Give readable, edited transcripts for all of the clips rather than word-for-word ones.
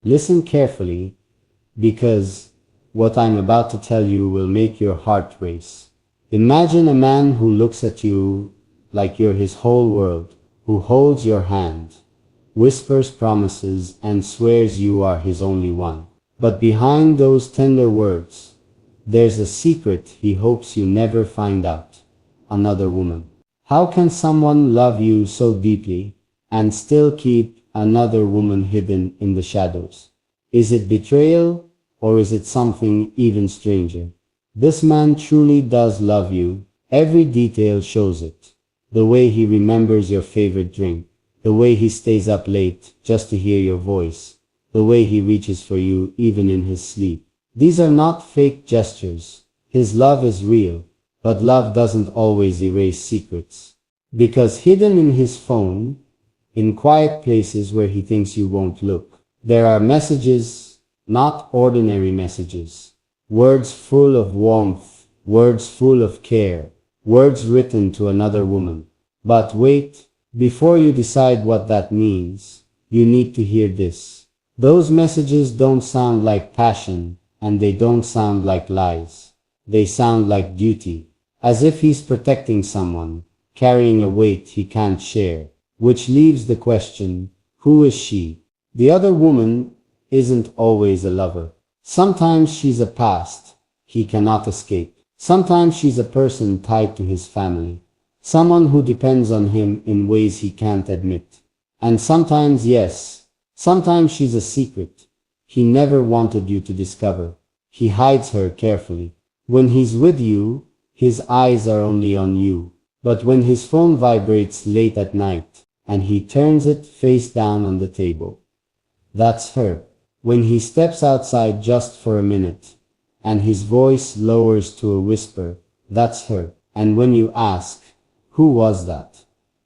Listen carefully, because what I'm about to tell you will make your heart race. Imagine a man who looks at you like you're his whole world, who holds your hand, whispers promises, and swears you are his only one. But behind those tender words, there's a secret he hopes you never find out. Another woman. How can someone love you so deeply and still keep another woman hidden in the shadows? Is it betrayal, or is it something even stranger? This man truly does love you. Every detail shows it. The way he remembers your favorite drink, the way he stays up late just to hear your voice, the way he reaches for you even in his sleep. These are not fake gestures. His love is real, but love doesn't always erase secrets. Because hidden in his phone, in quiet places where he thinks you won't look, there are messages, not ordinary messages. Words full of warmth, words full of care, words written to another woman. But wait, before you decide what that means, you need to hear this. Those messages don't sound like passion, and they don't sound like lies. They sound like duty, as if he's protecting someone, carrying a weight he can't share. Which leaves the question, who is she? The other woman isn't always a lover. Sometimes she's a past he cannot escape. Sometimes she's a person tied to his family, someone who depends on him in ways he can't admit. And sometimes, yes, sometimes she's a secret he never wanted you to discover. He hides her carefully. When he's with you, his eyes are only on you. But when his phone vibrates late at night, and he turns it face down on the table, that's her. When he steps outside just for a minute, and his voice lowers to a whisper, that's her. And when you ask, who was that?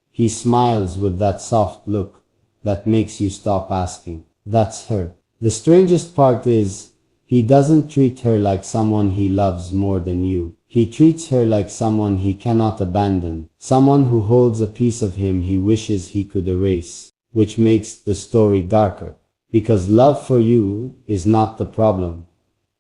He smiles with that soft look that makes you stop asking. That's her. The strangest part is, he doesn't treat her like someone he loves more than you. He treats her like someone he cannot abandon, someone who holds a piece of him he wishes he could erase, which makes the story darker. Because love for you is not the problem.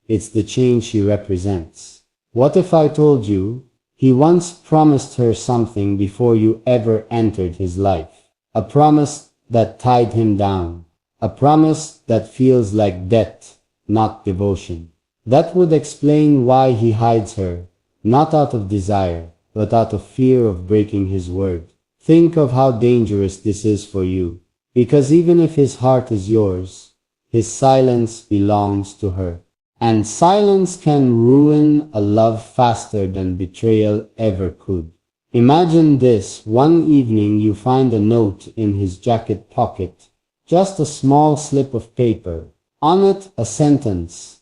It's the change she represents. What if I told you, he once promised her something before you ever entered his life? A promise that tied him down. A promise that feels like debt, not devotion. That would explain why he hides her, not out of desire, but out of fear of breaking his word. Think of how dangerous this is for you. Because even if his heart is yours, his silence belongs to her. And silence can ruin a love faster than betrayal ever could. Imagine this: one evening you find a note in his jacket pocket, just a small slip of paper. On it, a sentence: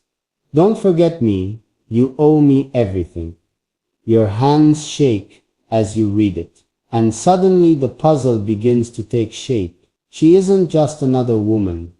"Don't forget me, you owe me everything." Your hands shake as you read it, and suddenly the puzzle begins to take shape. She isn't just another woman.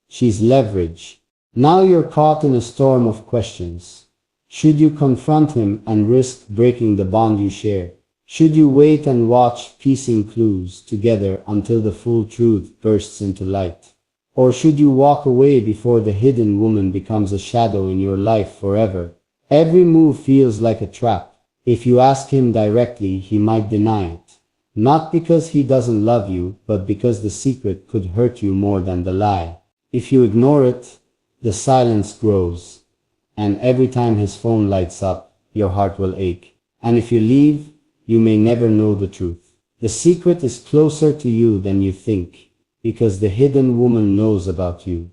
She's leverage. Now you're caught in a storm of questions. Should you confront him and risk breaking the bond you share? Should you wait and watch, piecing clues together until the full truth bursts into light? Or should you walk away before the hidden woman becomes a shadow in your life forever? Every move feels like a trap. If you ask him directly, he might deny it. Not because he doesn't love you, but because the secret could hurt you more than the lie. If you ignore it, the silence grows. And every time his phone lights up, your heart will ache. And if you leave, you may never know the truth. The secret is closer to you than you think, because the hidden woman knows about you.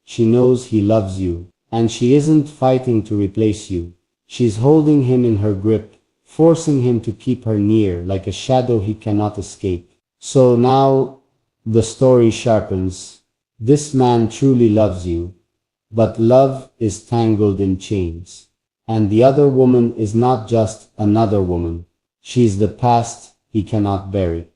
She knows he loves you, and she isn't fighting to replace you. She's holding him in her grip, forcing him to keep her near like a shadow he cannot escape. So now the story sharpens. This man truly loves you, but love is tangled in chains. And the other woman is not just another woman. She's the past he cannot bury.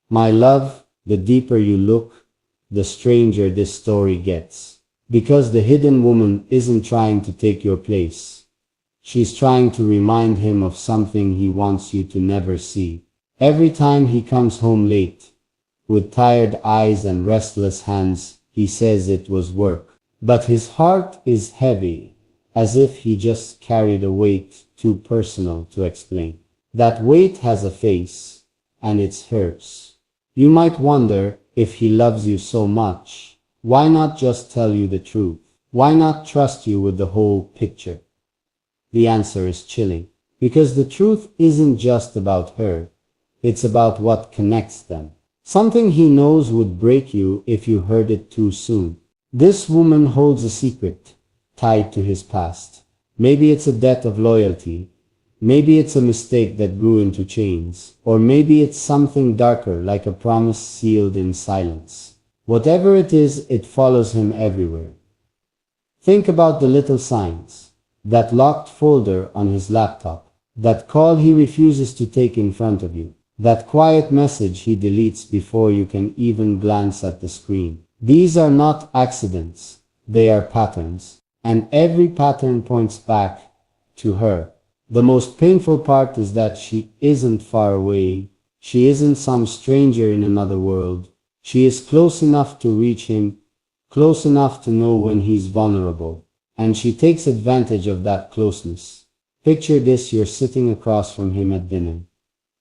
My love, the deeper you look, the stranger this story gets. Because the hidden woman isn't trying to take your place. She's trying to remind him of something he wants you to never see. Every time he comes home late, with tired eyes and restless hands, He says it was work. But his heart is heavy, as if he just carried a weight too personal to explain. That weight has a face, and it's hers. You might wonder, if he loves you so much, why not just tell you the truth? Why not trust you with the whole picture? The answer is chilling. Because the truth isn't just about her. It's about what connects them. Something he knows would break you if you heard it too soon. This woman holds a secret tied to his past. Maybe it's a debt of loyalty. Maybe it's a mistake that grew into chains. Or maybe it's something darker, like a promise sealed in silence. Whatever it is, it follows him everywhere. Think about the little signs. That locked folder on his laptop. That call he refuses to take in front of you. That quiet message he deletes before you can even glance at the screen. These are not accidents. They are patterns. And every pattern points back to her. The most painful part is that she isn't far away. She isn't some stranger in another world. She is close enough to reach him, close enough to know when he's vulnerable. And she takes advantage of that closeness. Picture this: you're sitting across from him at dinner.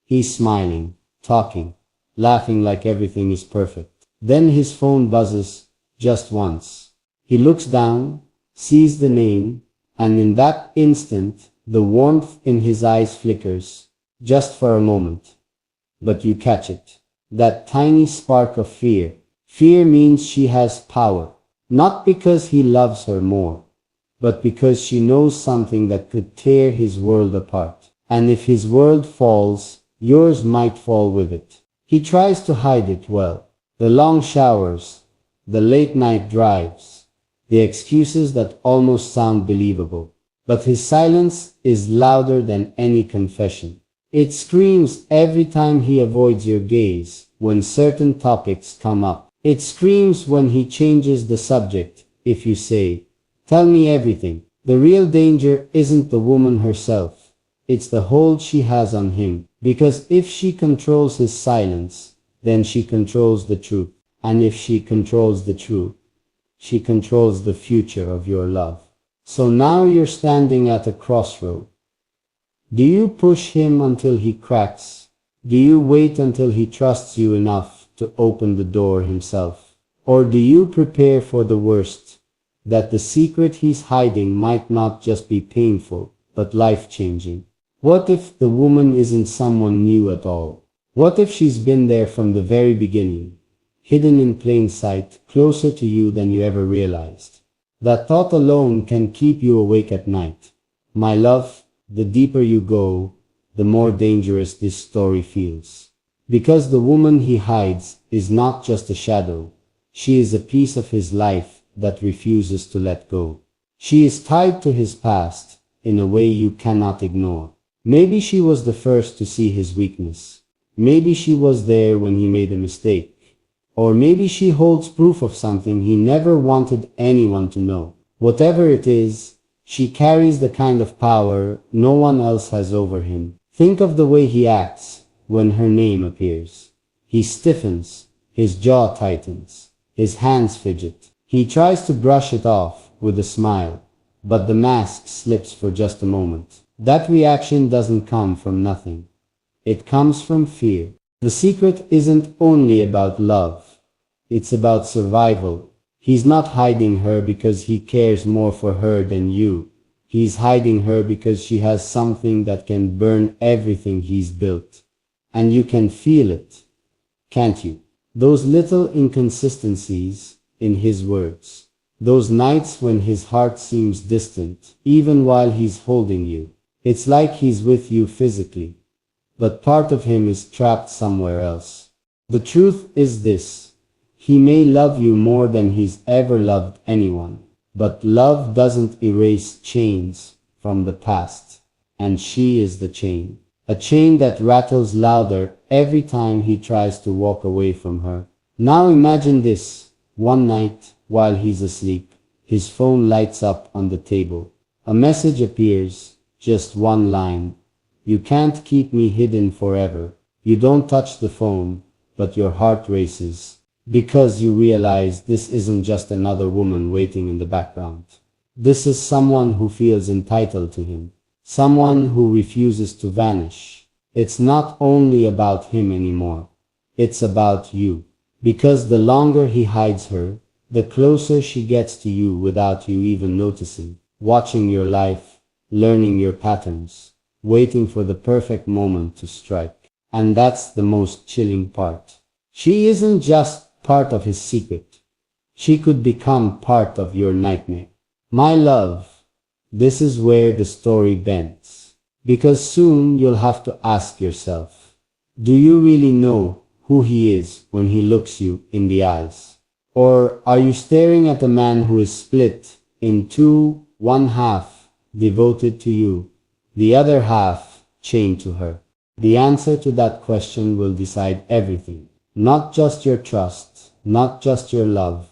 He's smiling, talking, laughing like everything is perfect. Then his phone buzzes, just once. He looks down, sees the name, and in that instant, the warmth in his eyes flickers, just for a moment. But you catch it. That tiny spark of fear. Fear means she has power. Not because he loves her more, but because she knows something that could tear his world apart. And if his world falls, yours might fall with it. He tries to hide it well. The long showers, the late night drives, the excuses that almost sound believable. But his silence is louder than any confession. It screams every time he avoids your gaze when certain topics come up. It screams when he changes the subject. If you say, "Tell me everything," the real danger isn't the woman herself. It's the hold she has on him. Because if she controls his silence, then she controls the truth. And if she controls the truth, she controls the future of your love. So now you're standing at a crossroad. Do you push him until he cracks? Do you wait until he trusts you enough to open the door himself? Or do you prepare for the worst? That the secret he's hiding might not just be painful, but life-changing. What if the woman isn't someone new at all? What if she's been there from the very beginning, hidden in plain sight, closer to you than you ever realized? That thought alone can keep you awake at night. My love, the deeper you go, the more dangerous this story feels. Because the woman he hides is not just a shadow. She is a piece of his life that refuses to let go. She is tied to his past in a way you cannot ignore. Maybe she was the first to see his weakness. Maybe she was there when he made a mistake. Or maybe she holds proof of something he never wanted anyone to know. Whatever it is, she carries the kind of power no one else has over him. Think of the way he acts when her name appears. He stiffens, his jaw tightens, his hands fidget. He tries to brush it off with a smile, but the mask slips for just a moment. That reaction doesn't come from nothing. It comes from fear. The secret isn't only about love. It's about survival. He's not hiding her because he cares more for her than you. He's hiding her because she has something that can burn everything he's built. And you can feel it, can't you? Those little inconsistencies in his words. Those nights when his heart seems distant, even while he's holding you. It's like he's with you physically, but part of him is trapped somewhere else. The truth is this: he may love you more than he's ever loved anyone, but love doesn't erase chains from the past, and she is the chain. A chain that rattles louder every time he tries to walk away from her. Now imagine this: one night, while he's asleep, his phone lights up on the table. A message appears. Just one line. You can't keep me hidden forever. You don't touch the phone, but your heart races. because you realize this isn't just another woman waiting in the background. This is someone who feels entitled to him, someone who refuses to vanish. It's not only about him anymore, it's about you. Because the longer he hides her, the closer she gets to you without you even noticing, watching your life, learning your patterns, waiting for the perfect moment to strike. And that's the most chilling part. She isn't just part of his secret. She could become part of your nightmare. My love, this is where the story bends. Because soon you'll have to ask yourself, do you really know who he is when he looks you in the eyes? Or are you staring at a man who is split in two, one half devoted to you, the other half chained to her? The answer to that question will decide everything. Not just your trust, not just your love,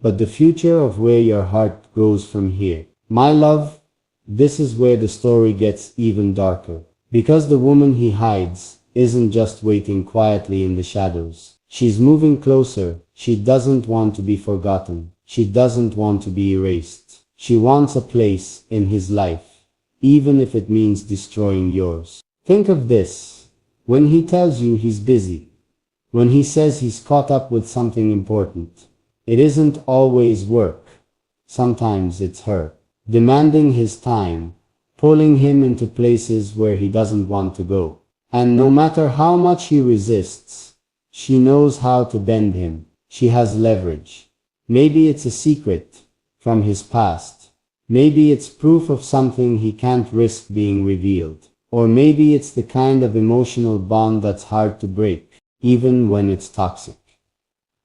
but the future of where your heart goes from here. My love, this is where the story gets even darker. Because the woman he hides isn't just waiting quietly in the shadows. She's moving closer. She doesn't want to be forgotten. She doesn't want to be erased. She wants a place in his life, even if it means destroying yours. Think of this. When he tells you he's busy, when he says he's caught up with something important, it isn't always work. Sometimes it's her, demanding his time, pulling him into places where he doesn't want to go. And no matter how much he resists, she knows how to bend him. She has leverage. Maybe it's a secret from his past. Maybe it's proof of something he can't risk being revealed. Or maybe it's the kind of emotional bond that's hard to break, even when it's toxic.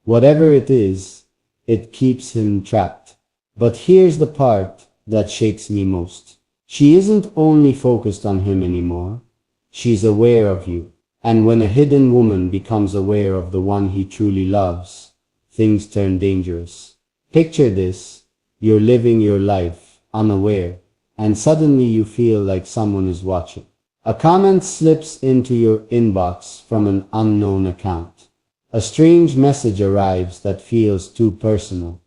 Whatever it is, it keeps him trapped. But here's the part that shakes me most. She isn't only focused on him anymore. She's aware of you. And when a hidden woman becomes aware of the one he truly loves, things turn dangerous. Picture this. You're living your life unaware, and suddenly you feel like someone is watching. A comment slips into your inbox from an unknown account. A strange message arrives that feels too personal.